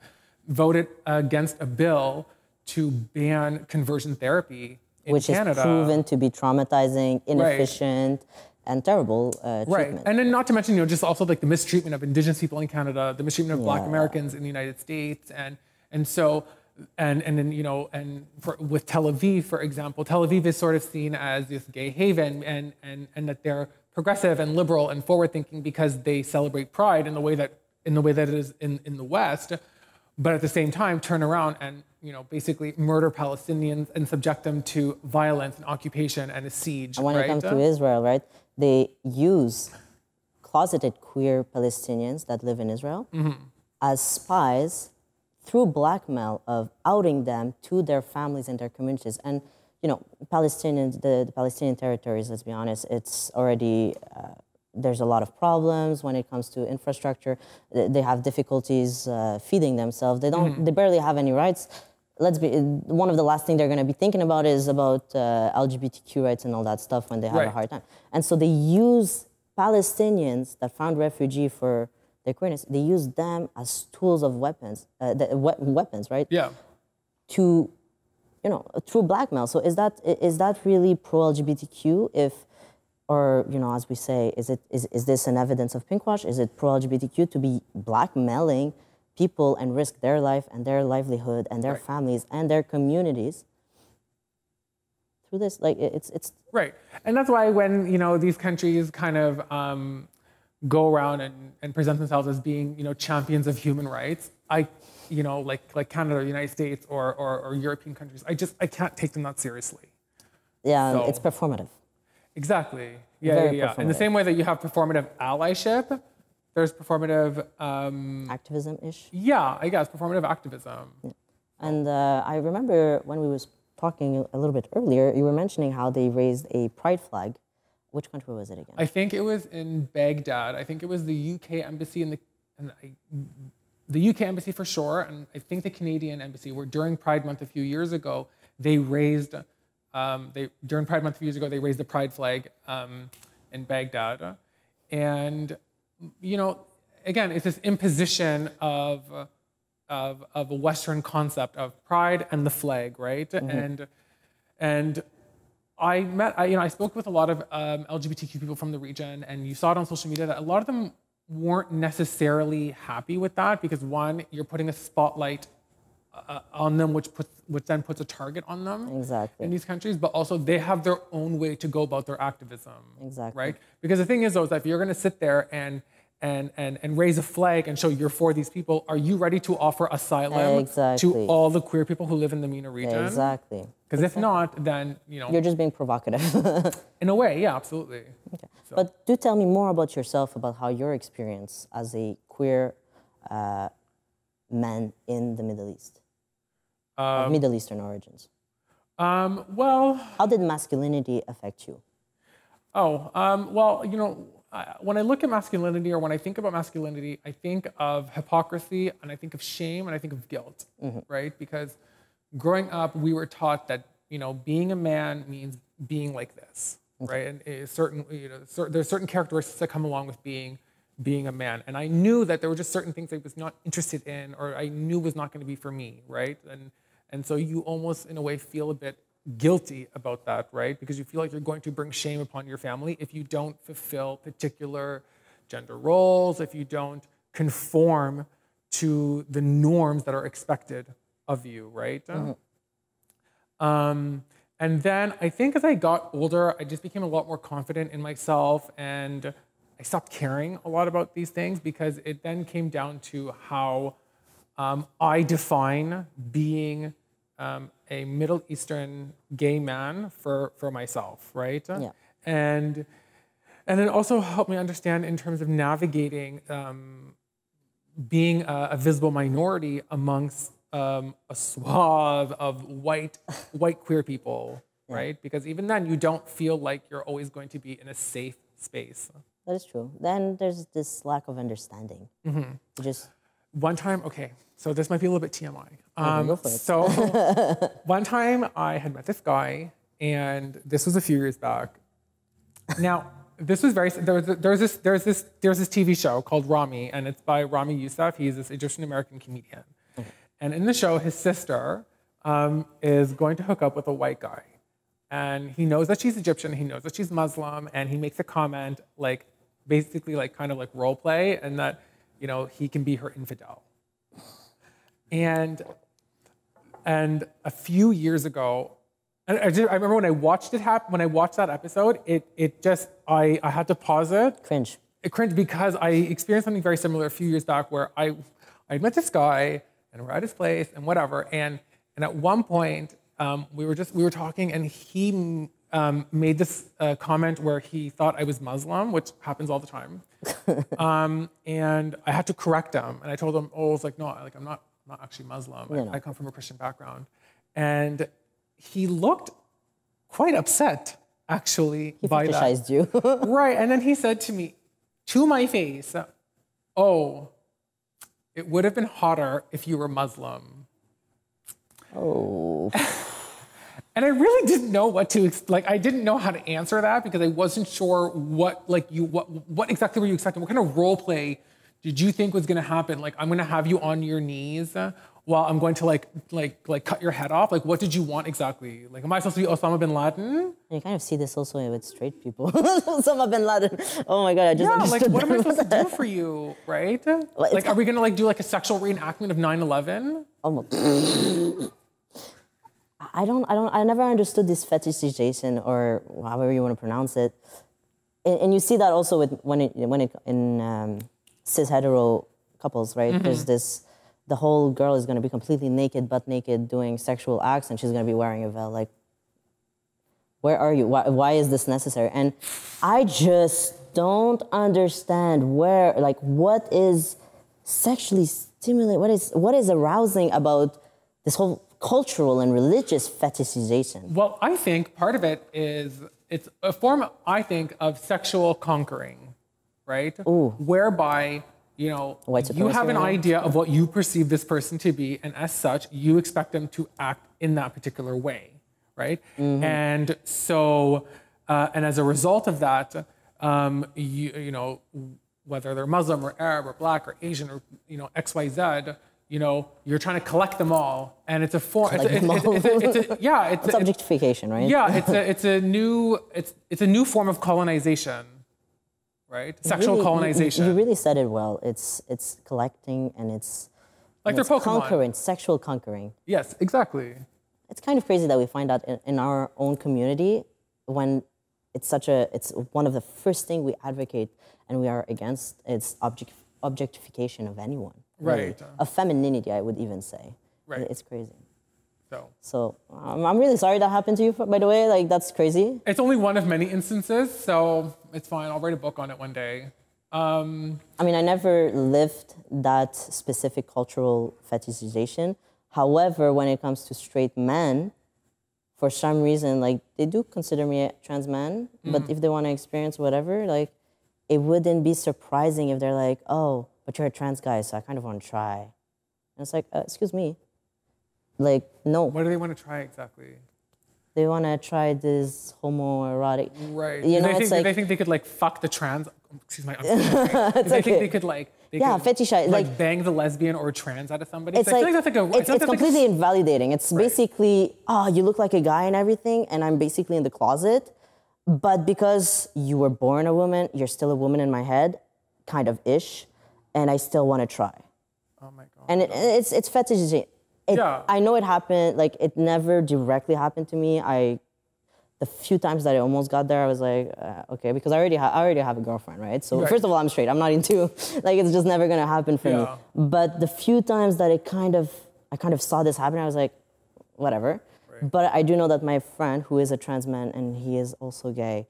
Voted against a bill to ban conversion therapy which Canada. is proven to be traumatizing, inefficient, and terrible treatment. Right, and then not to mention, just also like the mistreatment of Indigenous people in Canada, the mistreatment of Black Americans in the United States, and so, and then with Tel Aviv, for example, Tel Aviv is sort of seen as this gay haven, and that they're progressive and liberal and forward-thinking because they celebrate Pride in the way that it is in the West, but at the same time turn around and basically murder Palestinians and subject them to violence and occupation and a siege. And when it comes to Israel, right, they use closeted queer Palestinians that live in Israel as spies through blackmail of outing them to their families and their communities. And Palestinians, the Palestinian territories, let's be honest, it's already, there's a lot of problems when it comes to infrastructure. They have difficulties feeding themselves. They barely have any rights. One of the last things they're going to be thinking about is about LGBTQ rights and all that stuff when they have a hard time. And so they use Palestinians that found refugee for their queerness, they use them as tools of weapons, right? Yeah. To through blackmail. So is that really pro-LGBTQ? Or as we say, is this an evidence of pinkwash? Is it pro-LGBTQ to be blackmailing people and risk their life and their livelihood and their families and their communities through this? Like it's right, and that's why when these countries kind of go around and present themselves as being champions of human rights, like Canada or the United States or European countries, I can't take them that seriously. Yeah, so, it's performative. Exactly. Yeah. In the same way that you have performative allyship, there's performative activism-ish. Yeah, I guess performative activism. Yeah. And I remember when we was talking a little bit earlier, you were mentioning how they raised a pride flag. Which country was it again? I think it was in Baghdad. I think it was the UK embassy the UK embassy for sure, and I think the Canadian embassy, where during Pride Month a few years ago, they raised they raised the pride flag in Baghdad. And again, it's this imposition of a Western concept of pride and the flag, right? Mm-hmm. And I spoke with a lot of LGBTQ people from the region, and you saw it on social media that a lot of them weren't necessarily happy with that because, one, you're putting a spotlight on them, which then puts a target on them in these countries, but also they have their own way to go about their activism, right? Because the thing is, though, is that if you're going to sit there and raise a flag and show you're for these people, are you ready to offer asylum to all the queer people who live in the Mena region? Exactly. Because if not, then you're just being provocative. In a way, yeah, absolutely. Okay. So. But do tell me more about yourself, about how your experience as a queer man in the Middle East. Of Middle Eastern origins. Well... How did masculinity affect you? Well, when I look at masculinity, or when I think about masculinity, I think of hypocrisy, and I think of shame, and I think of guilt, right? Because growing up, we were taught that, being a man means being like this, right? And there's certain characteristics that come along with being a man. And I knew that there were just certain things I was not interested in, or I knew was not going to be for me, right? And so you almost, in a way, feel a bit guilty about that, right? Because you feel like you're going to bring shame upon your family if you don't fulfill particular gender roles, if you don't conform to the norms that are expected of you, right? And then I think as I got older, I just became a lot more confident in myself, and I stopped caring a lot about these things because it then came down to how I define being a Middle Eastern gay man for myself, right? Yeah. And it also helped me understand in terms of navigating being a visible minority amongst a swath of white queer people, right? Because even then, you don't feel like you're always going to be in a safe space. That is true. Then there's this lack of understanding. One time, okay, so this might be a little bit TMI. Go for it. So one time I had met this guy, and this was a few years back. Now, this was there's this TV show called Rami, and it's by Rami Youssef. He's this Egyptian American comedian. And in the show, his sister is going to hook up with a white guy. and he knows that she's Egyptian, he knows that she's Muslim, and he makes a comment like, basically like kind of like role play, and that, you know, he can be her infidel. And a few years ago, I remember when I watched it happen, when I watched that episode, it just, I had to pause it. Cringe. It cringed because I experienced something very similar a few years back where I met this guy and we're at his place and whatever. And at one point, we were talking, and he made this comment where he thought I was Muslim, which happens all the time. And I had to correct him, and I told him, oh, I was like, no, like I'm not actually Muslim. I come from a Christian background. And he looked quite upset, actually, by that. He fetishized you. Right, and then he said to me, to my face, oh, it would have been hotter if you were Muslim. Oh. And I really didn't know what to, like, I didn't know how to answer that because I wasn't sure what exactly were you expecting? What kind of role play did you think was gonna happen? Like, I'm gonna have you on your knees while I'm going to like cut your head off? Like, what did you want exactly? Like, am I supposed to be Osama bin Laden? You kind of see this also with straight people. Osama bin Laden. Oh my God, I just understood. Like, what am I supposed to do for you, right? Like, are we gonna like do like a sexual reenactment of 9/11? Almost. I never understood this fetishization, or however you want to pronounce it. And you see that also with when it in cis hetero couples, right? Mm-hmm. There's this, the whole girl is going to be completely naked, butt naked, doing sexual acts, and she's going to be wearing a veil. Like, where are you? Why is this necessary? And I just don't understand where, like, what is sexually stimulating? What is arousing about this whole cultural and religious fetishization? Well, I think part of it is, it's a form, I think, of sexual conquering, right? Ooh. Whereby, you know, you have an idea of what you perceive this person to be, and as such, you expect them to act in that particular way, right? Mm-hmm. And so, and as a result of that, you know, whether they're Muslim or Arab or Black or Asian or, you know, XYZ, you know, you're trying to collect them all, and it's a form. It's objectification, right? Yeah, it's a new form of colonization, right? Sexual colonization. You really said it well. It's collecting, and it's like they're Pokemon. Conquering, sexual conquering. Yes, exactly. It's kind of crazy that we find that in our own community, when it's one of the first things we advocate and we are against. It's objectification of anyone. Really. Right. Of femininity, I would even say. Right. It's crazy. So I'm really sorry that happened to you, by the way. Like, that's crazy. It's only one of many instances, so it's fine. I'll write a book on it one day. I mean, I never lived that specific cultural fetishization. However, when it comes to straight men, for some reason, like, they do consider me a trans man, but if they want to experience whatever, like, it wouldn't be surprising if they're like, oh, but you're a trans guy, so I kind of want to try. And it's like, excuse me. Like, no. What do they want to try exactly? They want to try this homoerotic. Right. You know, they think they could like fuck the trans. Excuse my. They think they could like. Fetishize. Like bang the lesbian or trans out of somebody. It's like, that's like it's completely invalidating. It's basically, oh, you look like a guy and everything, and I'm basically in the closet. But because you were born a woman, you're still a woman in my head, kind of ish, and I still want to try. Oh my God. And it's fetishizing. I know it happened, like, it never directly happened to me. The few times that I almost got there, I was like, okay, because I already have a girlfriend, right? So first of all, I'm straight. I'm not into, like, it's just never gonna happen for me. But the few times that I kind of saw this happen, I was like, whatever. Right. But I do know that my friend, who is a trans man and he is also gay,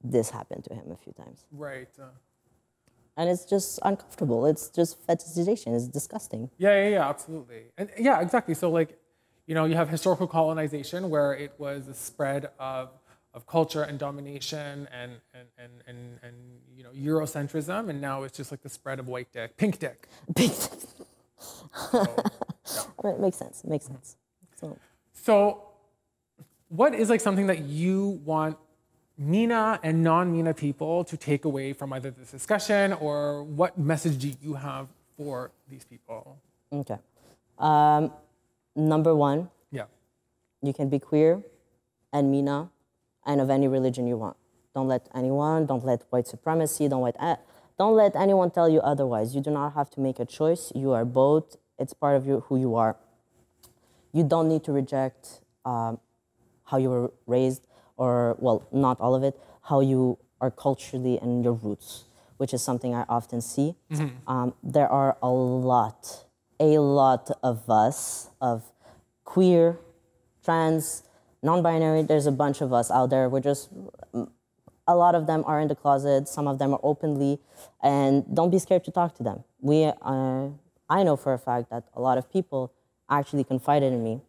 this happened to him a few times. Right. And it's just uncomfortable. It's just fetishization. It's disgusting. Yeah, absolutely. And yeah, exactly. So, like, you know, you have historical colonization where it was a spread of culture and domination and you know, Eurocentrism, and now it's just like the spread of white dick, pink dick. Pink dick. It makes sense. It makes sense. So what is like something that you want MENA and non-MENA people to take away from either this discussion, or what message do you have for these people? Okay. Number one, yeah, you can be queer and Mena and of any religion you want. Don't let anyone, don't let white supremacy, don't let anyone tell you otherwise. You do not have to make a choice. You are both. It's part of who you are. You don't need to reject how you were raised, or, well, not all of it, how you are culturally and your roots, which is something I often see. There are a lot of us, of queer, trans, non-binary. There's a bunch of us out there. A lot of them are in the closet. Some of them are openly, and don't be scared to talk to them. I know for a fact that a lot of people actually confided in me,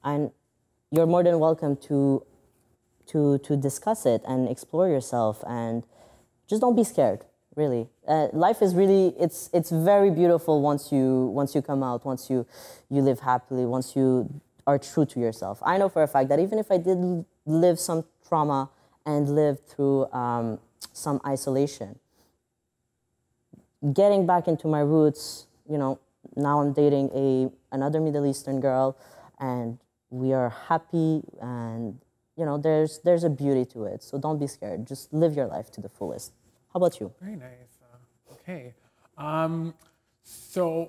and you're more than welcome to discuss it and explore yourself, and just don't be scared. Really, life is really it's very beautiful once you come out, once you live happily, once you are true to yourself. I know for a fact that even if I did live some trauma and live through some isolation, getting back into my roots, now I'm dating another Middle Eastern girl, and we are happy, and there's a beauty to it. So don't be scared. Just live your life to the fullest. How about you? Very nice. Okay. So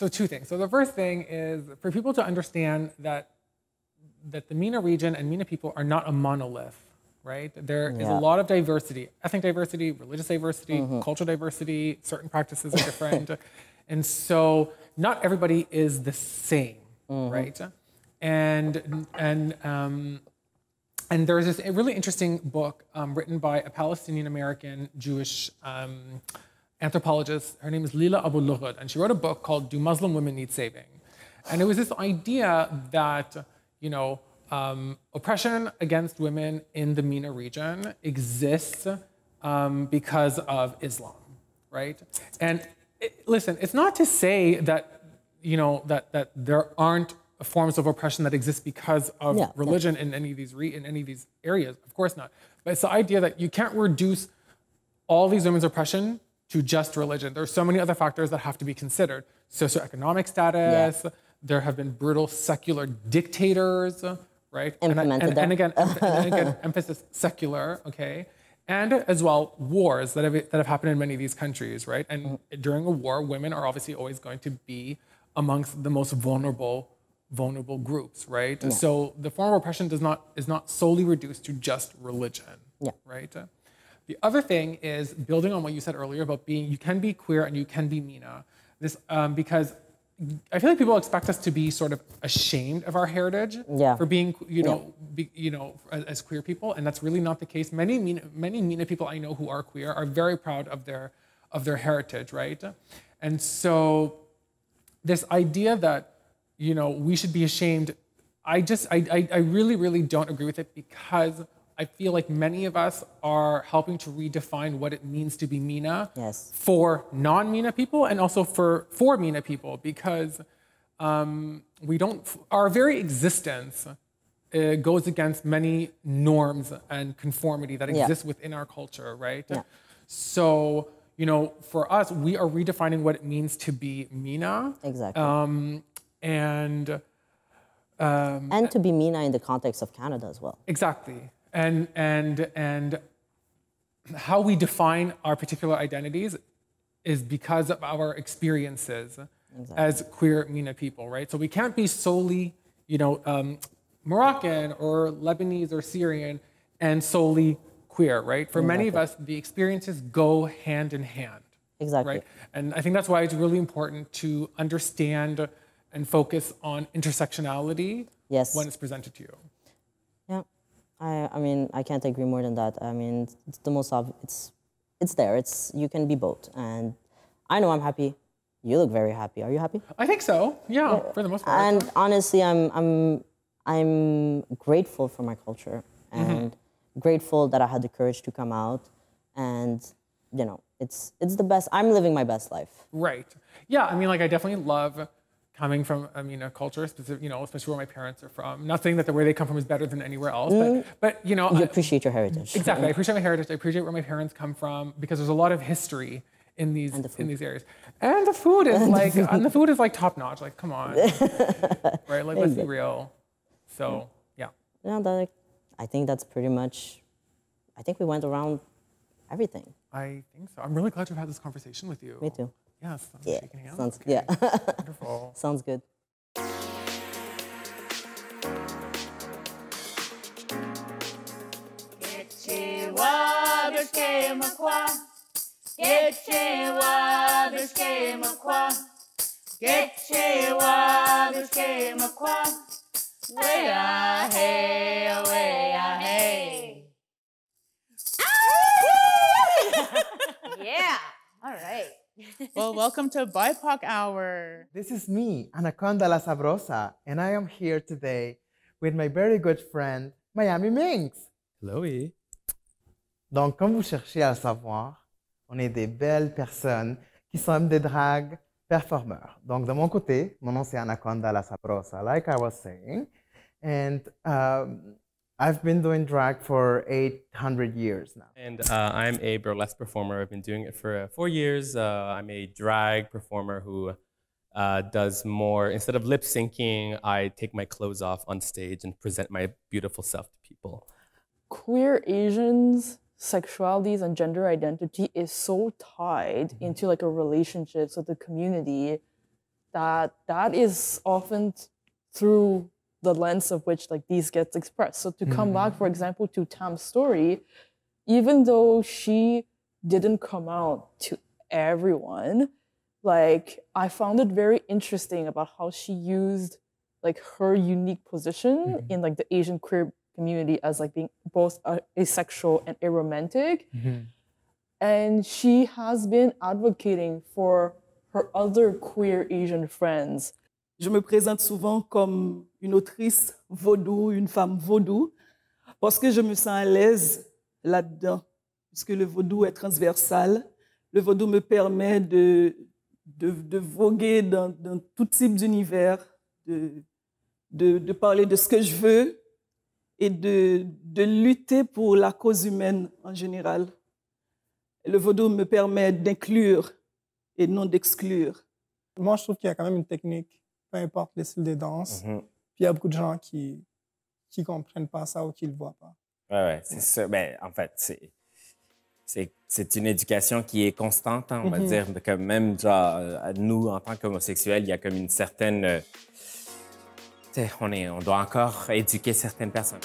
two things. So the first thing is for people to understand that the Mena region and Mena people are not a monolith, right? There is a lot of diversity, ethnic diversity, religious diversity, cultural diversity, certain practices are different. And so not everybody is the same, right? And there's this really interesting book written by a Palestinian-American Jewish anthropologist. Her name is Lila Abu Lughod, and she wrote a book called Do Muslim Women Need Saving? And it was this idea that, oppression against women in the Mena region exists because of Islam, right? And listen, it's not to say that, that there aren't forms of oppression that exist because of religion in any of these areas. Of course not. But it's the idea that you can't reduce all these women's oppression to just religion. There's so many other factors that have to be considered. Socioeconomic status, there have been brutal secular dictators, right? And again, emphasis secular, okay? And as well, wars that have happened in many of these countries, right? And during a war, women are obviously always going to be amongst the most vulnerable groups, right? Yeah. So the form of oppression is not solely reduced to just religion, right? The other thing is building on what you said earlier about you can be queer and you can be Mena. This because I feel like people expect us to be sort of ashamed of our heritage for being, as queer people, and that's really not the case. Many Mena people I know who are queer are very proud of their heritage, right? And so this idea that we should be ashamed, I really, really don't agree with it, because I feel like many of us are helping to redefine what it means to be Mena for non-Mena people and also for Mena people, because our very existence goes against many norms and conformity that exists within our culture, right? Yeah. So, for us, we are redefining what it means to be Mena. Exactly. And to be Mena in the context of Canada as well. Exactly. And how we define our particular identities is because of our experiences as queer Mena people, right? So we can't be solely, Moroccan or Lebanese or Syrian and solely queer, right? For many of us, the experiences go hand in hand. Exactly. Right? And I think that's why it's really important to understand and focus on intersectionality when it's presented to you. Yeah. I mean, I can't agree more than that. I mean, it's the most obvious. It's there. You can be both. And I know I'm happy. You look very happy. Are you happy? I think so. Yeah, for the most part. And honestly, I'm grateful for my culture and grateful that I had the courage to come out. And it's the best. I'm living my best life. Right. Yeah. I mean, I definitely love coming from a culture, especially where my parents are from. Not saying that the way they come from is better than anywhere else, but you appreciate your heritage. Exactly, I appreciate my heritage. I appreciate where my parents come from, because there's a lot of history in these areas. And the food is top notch. Come on, right? Let's be real. So yeah. Yeah, I think that's pretty much, I think we went around everything. I think so. I'm really glad to have had this conversation with you. Me too. Yes. Yeah, Shaking hands. sounds, Okay. yeah. Wonderful. Sounds good. Yeah, all right. Well, welcome to BIPOC Hour. This is me, Anaconda La Sabrosa, and I am here today with my very good friend, Miami Minx. Hello. Donc, comme vous cherchez à le savoir, on est des belles personnes qui sont des drag performeurs. Donc, de mon côté, mon nom c'est Anaconda La Sabrosa, like I was saying, and I've been doing drag for 800 years now. And I'm a burlesque performer. I've been doing it for 4 years. I'm a drag performer who does more, instead of lip syncing, I take my clothes off on stage and present my beautiful self to people. Queer Asians' sexualities and gender identity is so tied into like a relationships with the community that is often through the lens of which like these gets expressed. So to come back, for example, to Tam's story, even though she didn't come out to everyone, like I found it very interesting about how she used like her unique position in like the Asian queer community as like being both asexual and aromantic. And she has been advocating for her other queer Asian friends. Je me présente souvent comme une autrice vaudou, une femme vaudou, parce que je me sens à l'aise là-dedans, puisque le vaudou est transversal. Le vaudou me permet de voguer dans tout type d'univers, de parler de ce que je veux et de lutter pour la cause humaine en général. Le vaudou me permet d'inclure et non d'exclure. Moi, je trouve qu'il y a quand même une technique, peu importe le style de danse. Puis il y a beaucoup de gens qui comprennent pas ça ou qui le voient pas. Ouais, c'est ça. Ben, en fait, c'est une éducation qui est constante, hein, on va dire. Que même, genre, nous, en tant qu'homosexuels, il y a comme une certaine... on doit encore éduquer certaines personnes.